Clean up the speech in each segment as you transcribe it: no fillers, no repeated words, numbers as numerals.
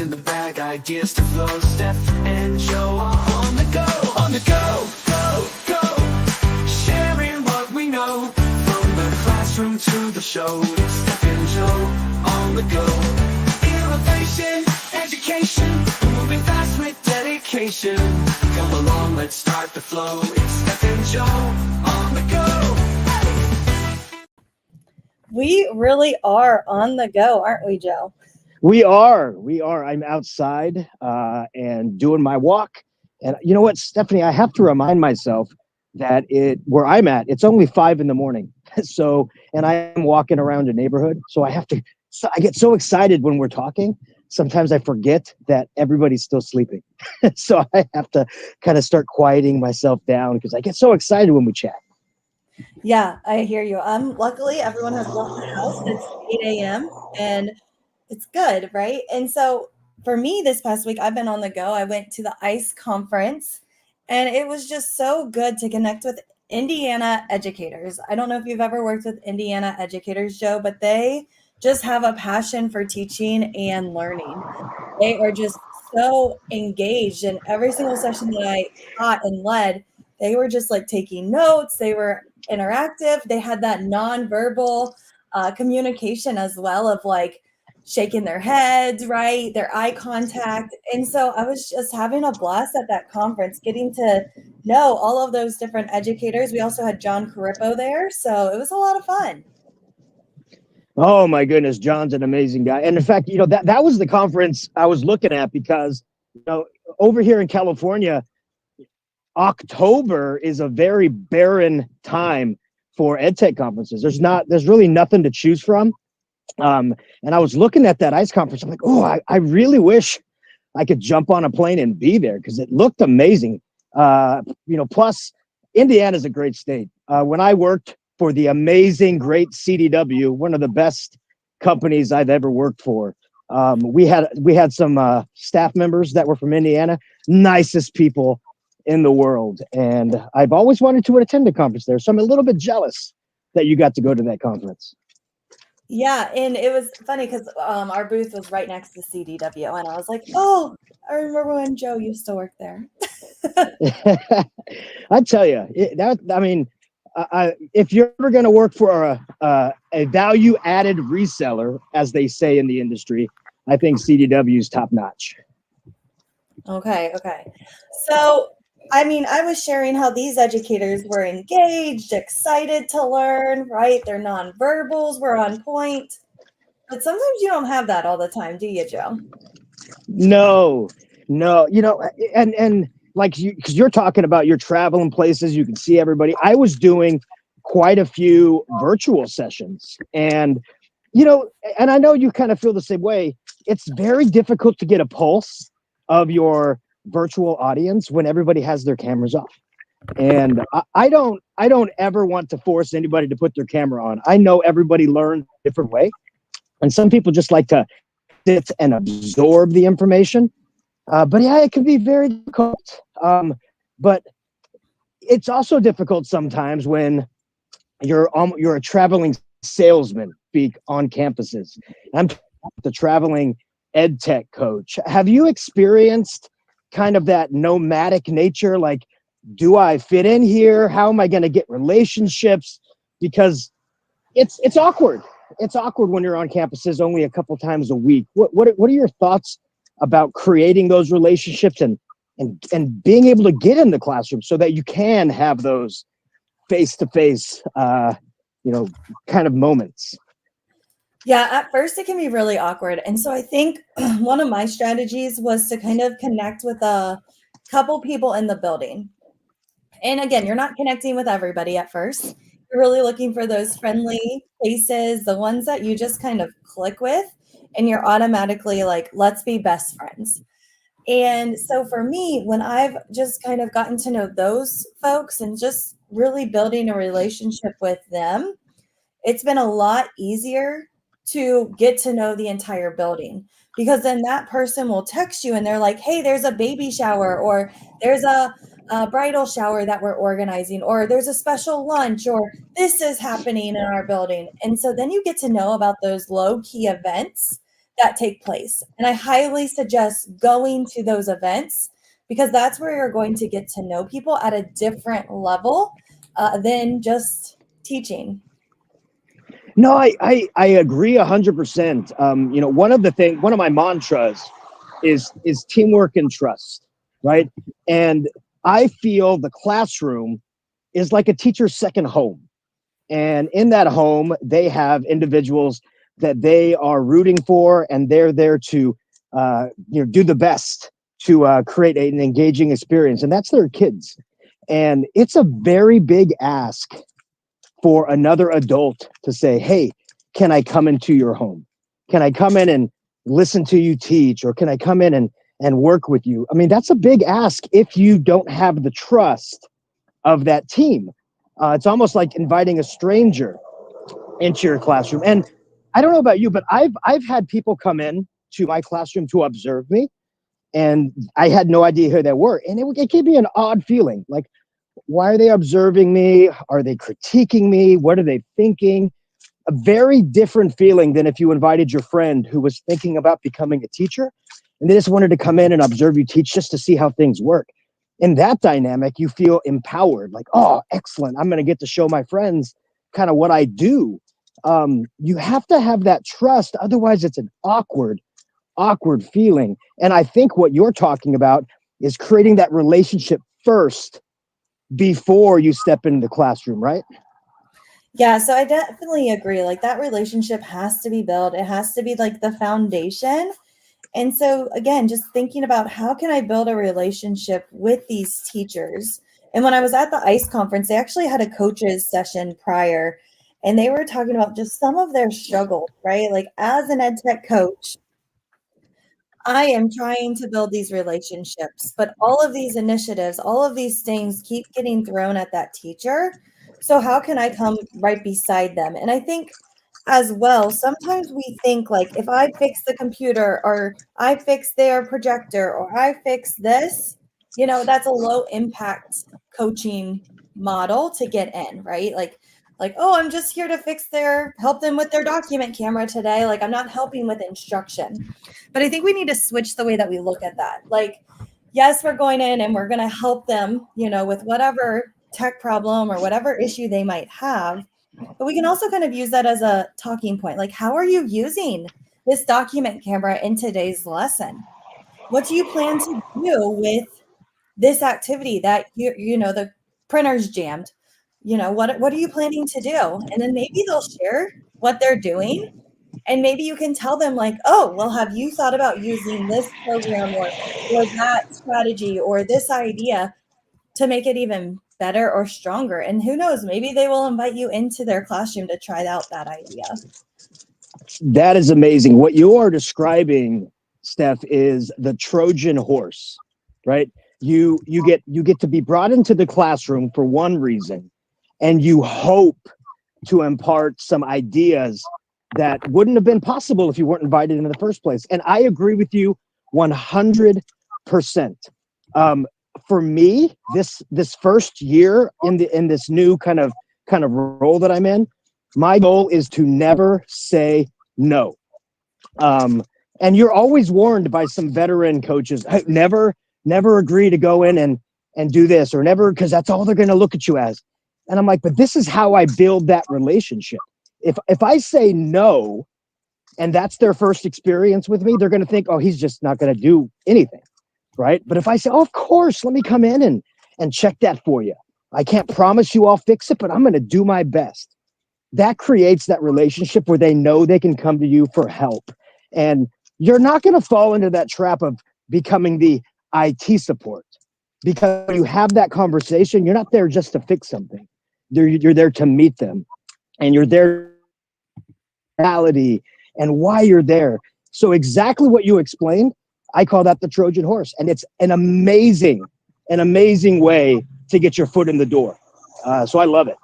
in the bag, ideas to flow. Steph and Joe are on the go, go. Sharing what we know from the classroom to the show. Steph and Joe on the go. Innovation, education, moving fast with dedication. Come along, let's start the flow. It's Steph and Joe on the go. We really are on the go, aren't we, Joe? We are. I'm outside and doing my walk. And you know what, Stephanie, I have to remind myself that where I'm at, it's only 5 a.m. So, and I am walking around a neighborhood. So I get so excited when we're talking. Sometimes I forget that everybody's still sleeping. So I have to kind of start quieting myself down because I get so excited when we chat. Yeah, I hear you. Luckily, everyone has left the house. It's 8 a.m. and it's good, right? And so for me this past week, I've been on the go. I went to the ICE conference, and it was just so good to connect with Indiana educators. I don't know if you've ever worked with Indiana educators, Joe, but they just have a passion for teaching and learning. They are just so engaged in every single session that I taught and led. They were just like taking notes. They were interactive. They had that nonverbal communication as well of like shaking their heads, right? Their eye contact. And so I was just having a blast at that conference, getting to know all of those different educators. We also had John Carippo there. So it was a lot of fun. Oh my goodness, John's an amazing guy. And in fact, that was the conference I was looking at because, over here in California, October is a very barren time for EdTech conferences. There's really nothing to choose from. And I was looking at that ICE conference. I'm like, oh, I really wish I could jump on a plane and be there because it looked amazing. Plus Indiana's a great state. When I worked for the amazing, great CDW, one of the best companies I've ever worked for, we had some staff members that were from Indiana, nicest people in the world. And I've always wanted to attend a conference there. So I'm a little bit jealous that you got to go to that conference. Yeah, and it was funny because our booth was right next to CDW, and I was like, "Oh, I remember when Joe used to work there." I tell you, if you're ever going to work for a value-added reseller, as they say in the industry, I think CDW is top notch. Okay. So, I was sharing how these educators were engaged, excited to learn, right? Their nonverbals were on point. But sometimes you don't have that all the time, do you, Joe? No. And like because you're talking about you're traveling places, you can see everybody. I was doing quite a few virtual sessions. And, and I know you kind of feel the same way. It's very difficult to get a pulse of your virtual audience when everybody has their cameras off. And I don't ever want to force anybody to put their camera on. I know everybody learns a different way. And some people just like to sit and absorb the information. But yeah, it can be very difficult. But it's also difficult sometimes when you're a traveling salesman speak on campuses. I'm the traveling EdTech coach. Have you experienced kind of that nomadic nature? Like, do I fit in here? How am I going to get relationships? Because it's awkward. It's awkward when you're on campuses only a couple times a week. What are your thoughts about creating those relationships and being able to get in the classroom so that you can have those face-to-face, kind of moments? Yeah, at first it can be really awkward. And so I think one of my strategies was to kind of connect with a couple people in the building. And again, you're not connecting with everybody at first. You're really looking for those friendly faces, the ones that you just kind of click with, and you're automatically like, let's be best friends. And so for me, when I've just kind of gotten to know those folks and just really building a relationship with them, it's been a lot easier to get to know the entire building, because then that person will text you and they're like, hey, there's a baby shower, or there's a bridal shower that we're organizing, or there's a special lunch, or this is happening in our building. And so then you get to know about those low key events that take place. And I highly suggest going to those events because that's where you're going to get to know people at a different level than just teaching. No, I agree 100%. One of my mantras is teamwork and trust, right? And I feel the classroom is like a teacher's second home. And in that home, they have individuals that they are rooting for, and they're there to do the best to create an engaging experience, and that's their kids. And it's a very big ask for another adult to say, hey, can I come into your home? Can I come in and listen to you teach? Or can I come in and work with you? I mean, that's a big ask if you don't have the trust of that team. It's almost like inviting a stranger into your classroom. And I don't know about you, but I've had people come in to my classroom to observe me, and I had no idea who they were. And it gave me an odd feeling. Like, why are they observing me? Are they critiquing me? What are they thinking? A very different feeling than if you invited your friend who was thinking about becoming a teacher, and they just wanted to come in and observe you teach just to see how things work. In that dynamic, you feel empowered, like, oh, excellent. I'm going to get to show my friends kind of what I do. You have to have that trust. Otherwise, it's an awkward feeling. And I think what you're talking about is creating that relationship first before you step into the classroom, right? Yeah, so I definitely agree. Like that relationship has to be built. It has to be like the foundation. And so again, just thinking about how can I build a relationship with these teachers? And when I was at the ICE conference, they actually had a coaches session prior, and they were talking about just some of their struggles, right? Like as an ed tech coach, I am trying to build these relationships, but all of these initiatives, all of these things keep getting thrown at that teacher. So how can I come right beside them? And I think as well, sometimes we think like if I fix the computer or I fix their projector or I fix this, that's a low impact coaching model to get in, right? Like, oh, I'm just here to help them with their document camera today. Like I'm not helping with instruction. But I think we need to switch the way that we look at that. Like, yes, we're going in and we're going to help them, with whatever tech problem or whatever issue they might have. But we can also kind of use that as a talking point. Like, how are you using this document camera in today's lesson? What do you plan to do with this activity that the printer's jammed? What are you planning to do? And then maybe they'll share what they're doing, and maybe you can tell them like, oh, well, have you thought about using this program or that strategy or this idea to make it even better or stronger? And who knows, maybe they will invite you into their classroom to try out that idea. That is amazing. What you are describing, Steph, is the Trojan horse, right? You get to be brought into the classroom for one reason, and you hope to impart some ideas that wouldn't have been possible if you weren't invited in the first place. And I agree with you 100%. For me, this first year in this new kind of role that I'm in, my goal is to never say no. And you're always warned by some veteran coaches, hey, never agree to go in and do this, or never, because that's all they're going to look at you as. And I'm like, but this is how I build that relationship. If I say no, and that's their first experience with me, they're going to think, oh, he's just not going to do anything, right? But if I say, oh, of course, let me come in and check that for you. I can't promise you I'll fix it, but I'm going to do my best. That creates that relationship where they know they can come to you for help. And you're not going to fall into that trap of becoming the IT support, because when you have that conversation, you're not there just to fix something. You're there to meet them, and you're there reality and why you're there. So exactly what you explained, I call that the Trojan horse, and it's an amazing way to get your foot in the door. So I love it.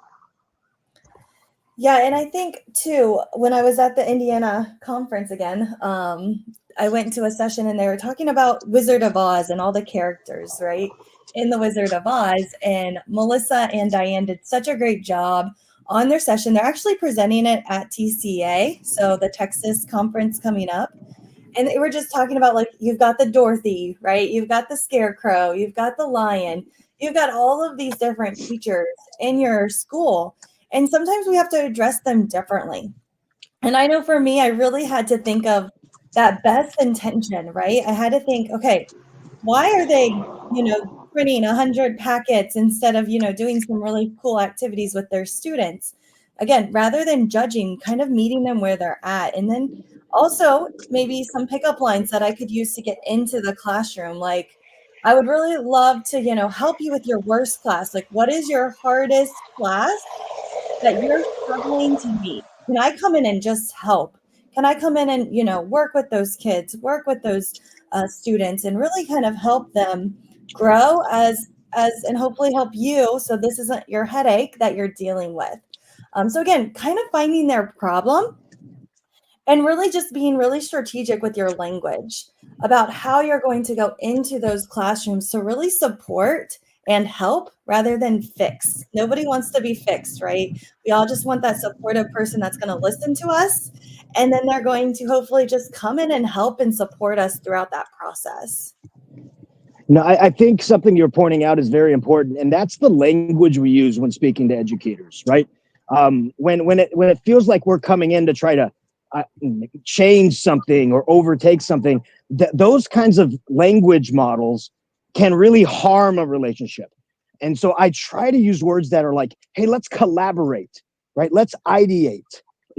Yeah, and I think too, when I was at the Indiana conference again, I went to a session and they were talking about Wizard of Oz and all the characters, right, in the Wizard of Oz. And Melissa and Diane did such a great job on their session. They're actually presenting it at TCA, so the Texas conference coming up. And they were just talking about, like, you've got the Dorothy, right? You've got the Scarecrow, you've got the Lion, you've got all of these different teachers in your school. And sometimes we have to address them differently. And I know for me, I really had to think of that best intention, right? I had to think, okay, why are they, printing 100 packets instead of, doing some really cool activities with their students? Again, rather than judging, kind of meeting them where they're at. And then also maybe some pickup lines that I could use to get into the classroom. Like, I would really love to, help you with your worst class. Like, what is your hardest class that you're struggling to meet? Can I come in and just help? Can I come in and, work with those kids, work with those students, and really kind of help them grow and hopefully help you, so this isn't your headache that you're dealing with. So again, kind of finding their problem and really just being really strategic with your language about how you're going to go into those classrooms to really support and help rather than fix. Nobody wants to be fixed, right? We all just want that supportive person that's going to listen to us, and then they're going to hopefully just come in and help and support us throughout that process. No, I think something you're pointing out is very important, and that's the language we use when speaking to educators, right? When it feels like we're coming in to try to change something or overtake something, those kinds of language models can really harm a relationship. And so I try to use words that are like, hey, let's collaborate, right? Let's ideate.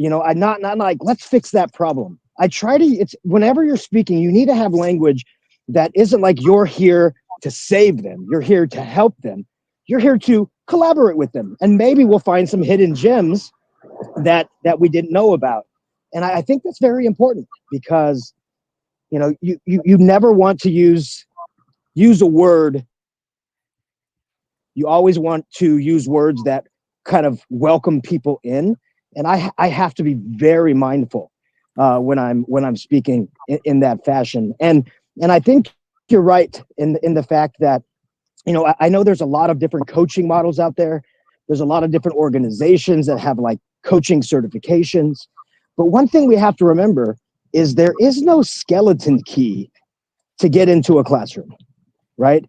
I not like, let's fix that problem. It's whenever you're speaking, you need to have language that isn't like you're here to save them. You're here to help them. You're here to collaborate with them. And maybe we'll find some hidden gems that we didn't know about. And I think that's very important because, you never want to use a word. You always want to use words that kind of welcome people in. And I have to be very mindful when I'm speaking in that fashion. And I think you're right in the fact that, I know there's a lot of different coaching models out there. There's a lot of different organizations that have like coaching certifications. But one thing we have to remember is there is no skeleton key to get into a classroom, right?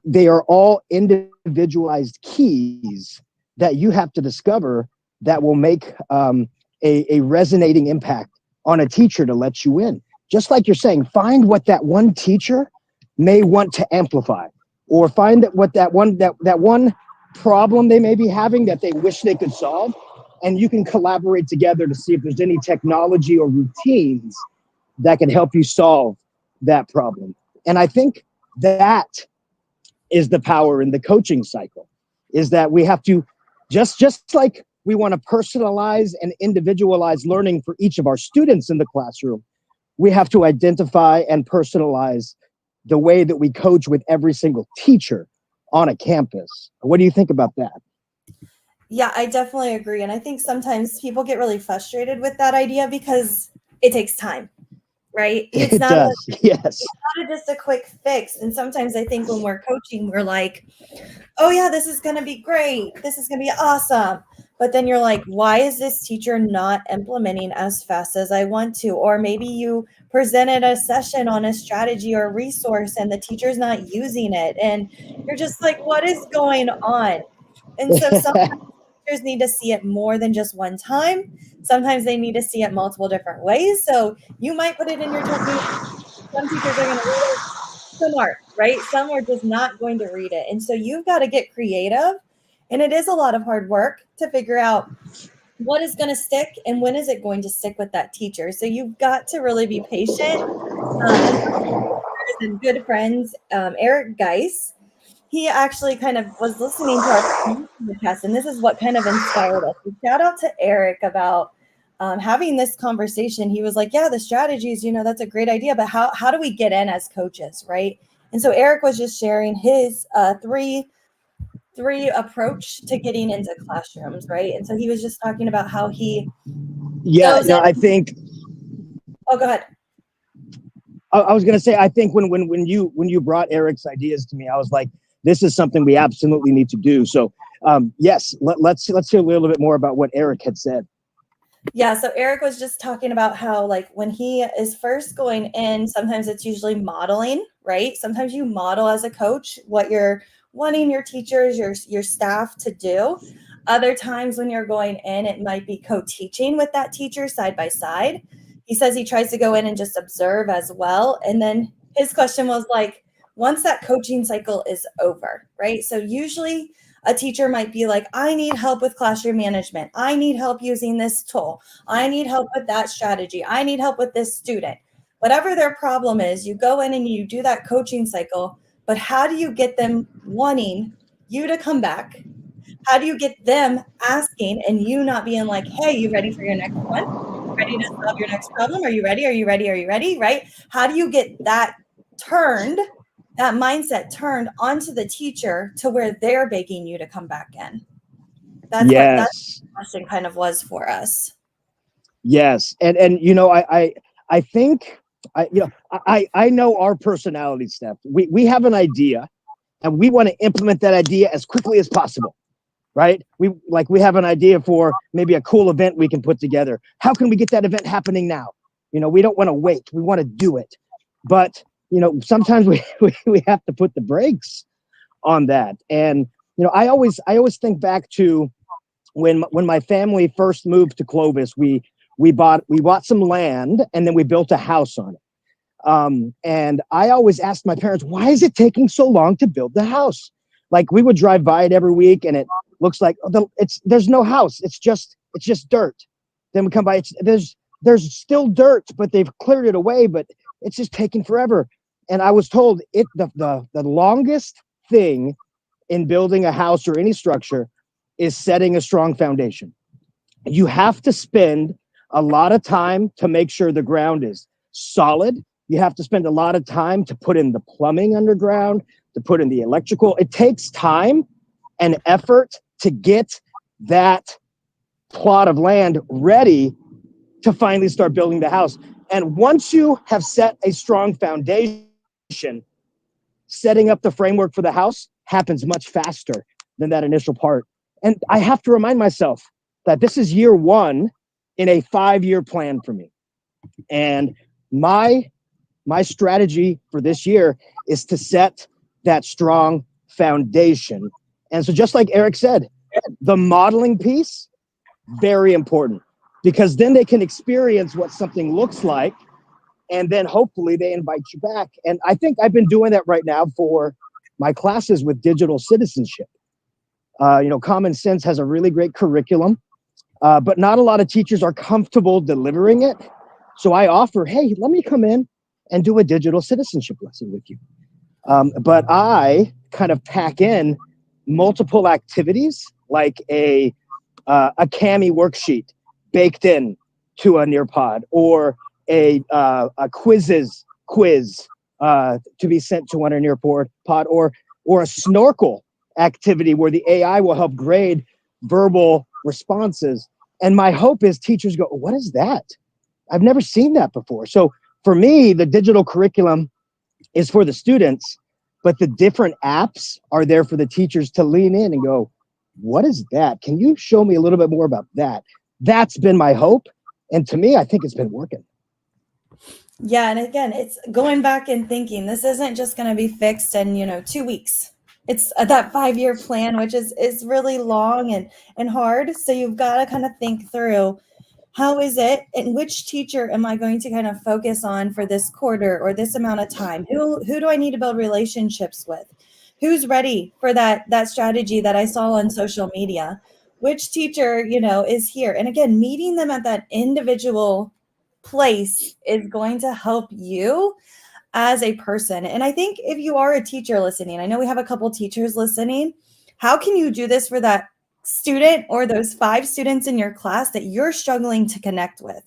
They are all individualized keys that you have to discover that will make a resonating impact on a teacher to let you in. Just like you're saying, find what that one teacher may want to amplify, or find that one problem they may be having that they wish they could solve, and you can collaborate together to see if there's any technology or routines that can help you solve that problem. And I think that is the power in the coaching cycle, is that we have to just like we want to personalize and individualize learning for each of our students in the classroom, we have to identify and personalize the way that we coach with every single teacher on a campus. What do you think about that? Yeah, I definitely agree. And I think sometimes people get really frustrated with that idea because it takes time, right? It does. Yes. It's not just a quick fix. And sometimes I think when we're coaching, we're like, oh yeah, this is going to be great. This is going to be awesome. But then you're like, why is this teacher not implementing as fast as I want to? Or maybe you presented a session on a strategy or a resource and the teacher's not using it. And you're just like, what is going on? And so sometimes teachers need to see it more than just one time. Sometimes they need to see it multiple different ways. So you might put it in your technique. Some teachers are going to read it. Some aren't, right? Some are just not going to read it. And so you've got to get creative. And it is a lot of hard work to figure out what is going to stick and when is it going to stick with that teacher. So you've got to really be patient. And good friends, Eric Geis, he actually kind of was listening to our podcast, and this is what kind of inspired us. So shout out to Eric about having this conversation. He was like, yeah, the strategies, that's a great idea, but how do we get in as coaches, right? And so Eric was just sharing his three approach to getting into classrooms, right? And so he was just talking about how he I think go ahead. I was gonna say, I think when you brought Eric's ideas to me, I was like, this is something we absolutely need to do. So yes, let's hear a little bit more about what Eric had said. Yeah, so Eric was just talking about how, like, when he is first going in, sometimes it's usually modeling, right? Sometimes you model as a coach what you're wanting your teachers, your staff to do. Other times when you're going in, it might be co-teaching with that teacher side by side. He says he tries to go in and just observe as well. And then his question was like, once that coaching cycle is over, right? So usually a teacher might be like, I need help with classroom management. I need help using this tool. I need help with that strategy. I need help with this student. Whatever their problem is, you go in and you do that coaching cycle. But how do you get them wanting you to come back? How do you get them asking and you not being like, hey, you ready for your next one? Ready to solve your next problem? Are you ready? Are you ready? Are you ready? Right? How do you get that turned, that mindset turned onto the teacher to where they're begging you to come back in? That's what that Yes. question kind of was for us. Yes. And you know, I think I know our personality, Steph. We have an idea and we want to implement that idea as quickly as possible. Right? We have an idea for maybe a cool event we can put together. How can we get that event happening now? You know, we don't want to wait. We want to do it. But, you know, sometimes we have to put the brakes on that. And, you know, I always think back to when my family first moved to Clovis, we bought some land and then we built a house on it. And I always asked my parents, why is it taking so long to build the house? Like we would drive by it every week and it looks like there's no house. It's just dirt. Then we come by, there's still dirt, but they've cleared it away, but it's just taking forever. And I was told the longest thing in building a house or any structure is setting a strong foundation. You have to spend a lot of time to make sure the ground is solid. You have to spend a lot of time to put in the plumbing underground, to put in the electrical. It takes time and effort to get that plot of land ready to finally start building the house. And once you have set a strong foundation, setting up the framework for the house happens much faster than that initial part. And I have to remind myself that this is year one in a 5-year plan for me. And my strategy for this year is to set that strong foundation. And so just like Eric said, the modeling piece, very important, because then they can experience what something looks like and then hopefully they invite you back. And I think I've been doing that right now for my classes with digital citizenship. You know, Common Sense has a really great curriculum, but not a lot of teachers are comfortable delivering it. So I offer, hey, let me come in and do a digital citizenship lesson with you. But I kind of pack in multiple activities like a Kami worksheet baked in to a Nearpod, or a quiz to be sent to one a Nearpod, or a snorkel activity where the AI will help grade verbal responses. And my hope is teachers go, what is that? I've never seen that before. So for me, the digital curriculum is for the students, but the different apps are there for the teachers to lean in and go, what is that? Can you show me a little bit more about that? That's been my hope. And to me, I think it's been working. Yeah, and again, it's going back and thinking this isn't just going to be fixed in, 2 weeks. It's that 5-year plan, which is really long and hard. So you've got to kind of think through, how is it and which teacher am I going to kind of focus on for this quarter or this amount of time? Who do I need to build relationships with? Who's ready for that strategy that I saw on social media? Which teacher, is here? And again, meeting them at that individual place is going to help you as a person. And I think if you are a teacher listening, I know we have a couple teachers listening, how can you do this for that student or those 5 students in your class that you're struggling to connect with?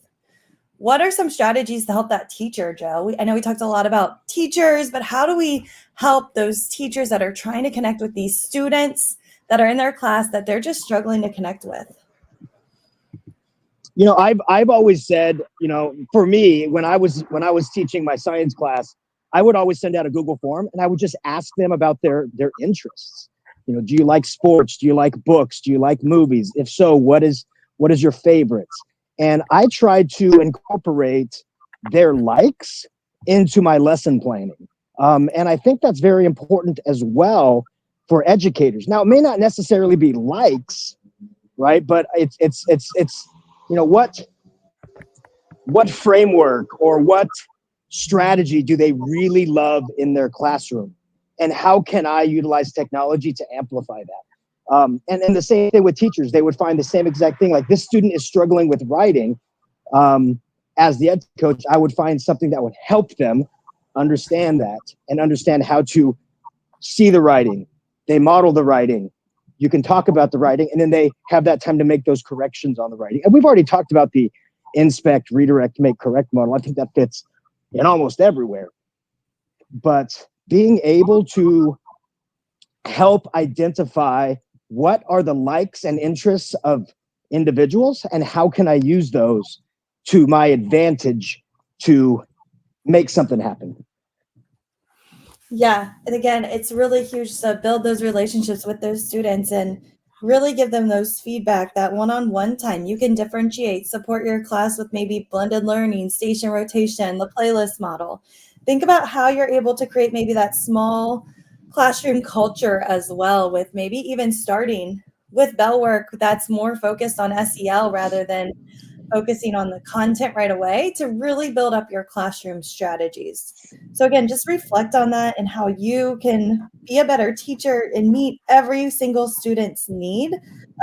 What are some strategies to help that teacher, Joe? I know we talked a lot about teachers, but how do we help those teachers that are trying to connect with these students that are in their class that they're just struggling to connect with? You know, I've always said, you know, for me, when I was teaching my science class, I would always send out a Google form and I would just ask them about their interests. You know, do you like sports? Do you like books? Do you like movies? If so, what is your favorites? And I try to incorporate their likes into my lesson planning. And I think that's very important as well for educators. Now, it may not necessarily be likes, right? But it's what framework or what strategy do they really love in their classroom, and how can I utilize technology to amplify that? And the same thing with teachers. They would find the same exact thing. Like, this student is struggling with writing. As the ed coach, I would find something that would help them understand that and understand how to see the writing. They model the writing. You can talk about the writing, and then they have that time to make those corrections on the writing. And we've already talked about the inspect, redirect, make correct model. I think that fits in almost everywhere. But being able to help identify what are the likes and interests of individuals, and how can I use those to my advantage to make something happen. Yeah. And again, it's really huge to build those relationships with those students and really give them those feedback, that one-on-one time. You can differentiate, support your class with maybe blended learning, station rotation, the playlist model. Think about how you're able to create maybe that small classroom culture as well, with maybe even starting with bell work that's more focused on SEL rather than focusing on the content right away, to really build up your classroom strategies. So again, just reflect on that and how you can be a better teacher and meet every single student's need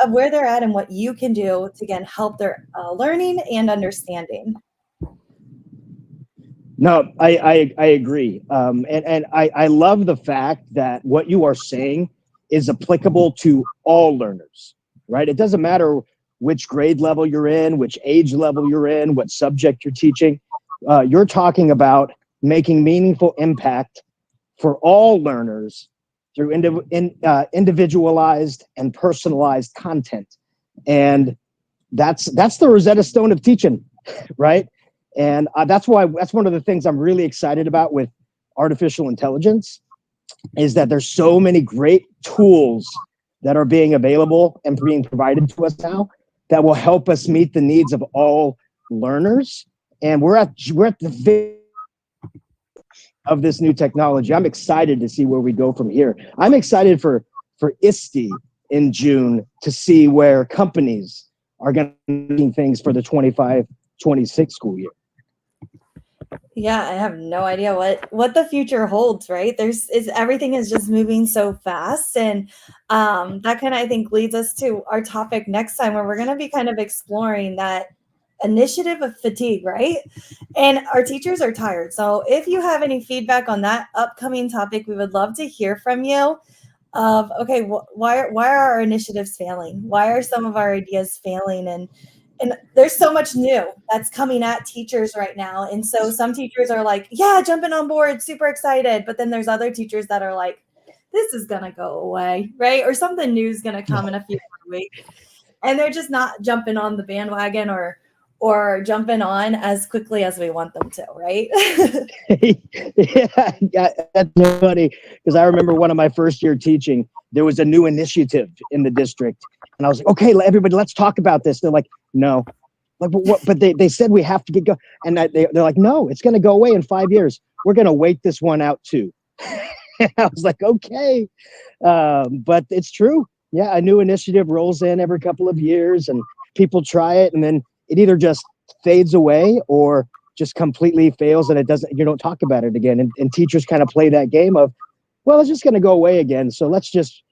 of where they're at and what you can do to, again, help their learning and understanding. No, I agree. And I love the fact that what you are saying is applicable to all learners, right? It doesn't matter which grade level you're in, which age level you're in, what subject you're teaching. You're talking about making meaningful impact for all learners through individualized and personalized content. And that's the Rosetta Stone of teaching, right? And that's one of the things I'm really excited about with artificial intelligence, is that there's so many great tools that are being available and being provided to us now that will help us meet the needs of all learners. And we're at the of this new technology. I'm excited to see where we go from here. I'm excited for ISTE in June to see where companies are going to do things for the 25-26 school year. Yeah, I have no idea what the future holds, right? Everything is just moving so fast. And that kind of, I think, leads us to our topic next time, where we're going to be kind of exploring that initiative of fatigue, right? And our teachers are tired. So if you have any feedback on that upcoming topic, we would love to hear from you. Of, okay, why are our initiatives failing? Why are some of our ideas failing? And there's so much new that's coming at teachers right now. And so some teachers are like, yeah, jumping on board, super excited. But then there's other teachers that are like, this is going to go away, right? Or something new is going to come in a few weeks. And they're just not jumping on the bandwagon or jumping on as quickly as we want them to, right? Yeah, that's funny, because I remember one of my first year teaching, there was a new initiative in the district. And I was like, okay, everybody, let's talk about this. They're like, no. Like, but what? But they said we have to get going. And they're like, no, it's going to go away in 5 years. We're going to wait this one out too. And I was like, okay. But it's true. Yeah, a new initiative rolls in every couple of years and people try it, and then it either just fades away or just completely fails, and you don't talk about it again. And teachers kind of play that game of, well, it's just going to go away again. So let's just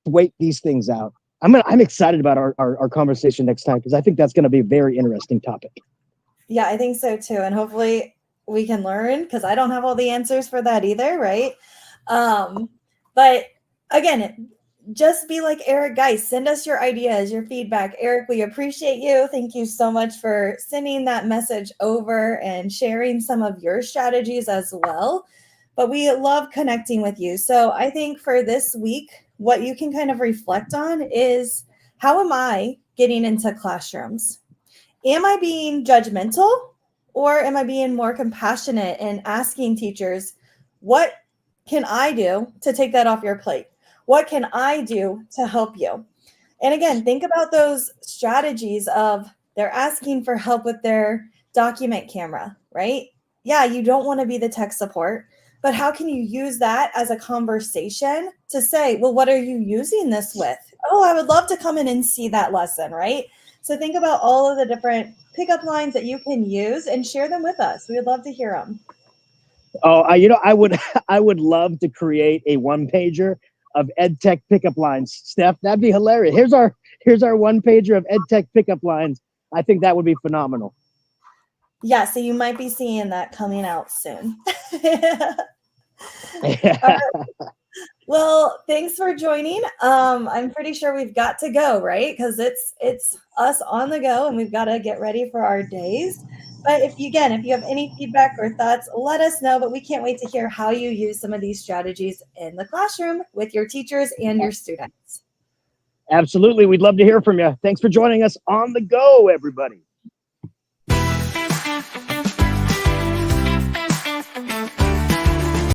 wait these things out. I'm excited about our conversation next time, because I think that's going to be a very interesting topic. Yeah, I think so too. And hopefully we can learn, because I don't have all the answers for that either, right? But again, just be like Eric, guys, send us your ideas, your feedback. Eric, we appreciate you. Thank you so much for sending that message over and sharing some of your strategies as well. But we love connecting with you. So I think for this week, what you can kind of reflect on is, how am I getting into classrooms? Am I being judgmental, or am I being more compassionate and asking teachers, what can I do to take that off your plate? What can I do to help you? And again, think about those strategies of They're asking for help with their document camera, right? Yeah, you don't want to be the tech support, but how can you use that as a conversation to say, well, what are you using this with? Oh, I would love to come in and see that lesson, right? So think about all of the different pickup lines that you can use and share them with us. We would love to hear them. Oh, I would I would love to create a one pager of EdTech pickup lines. Steph, that'd be hilarious. Here's our one pager of EdTech pickup lines. I think that would be phenomenal. Yeah, so you might be seeing that coming out soon. Well, thanks for joining. I'm pretty sure we've got to go, right? Because it's us on the go, and we've got to get ready for our days. But if you have any feedback or thoughts, let us know. But we can't wait to hear how you use some of these strategies in the classroom with your teachers and your students. Absolutely. We'd love to hear from you. Thanks for joining us on the go, everybody.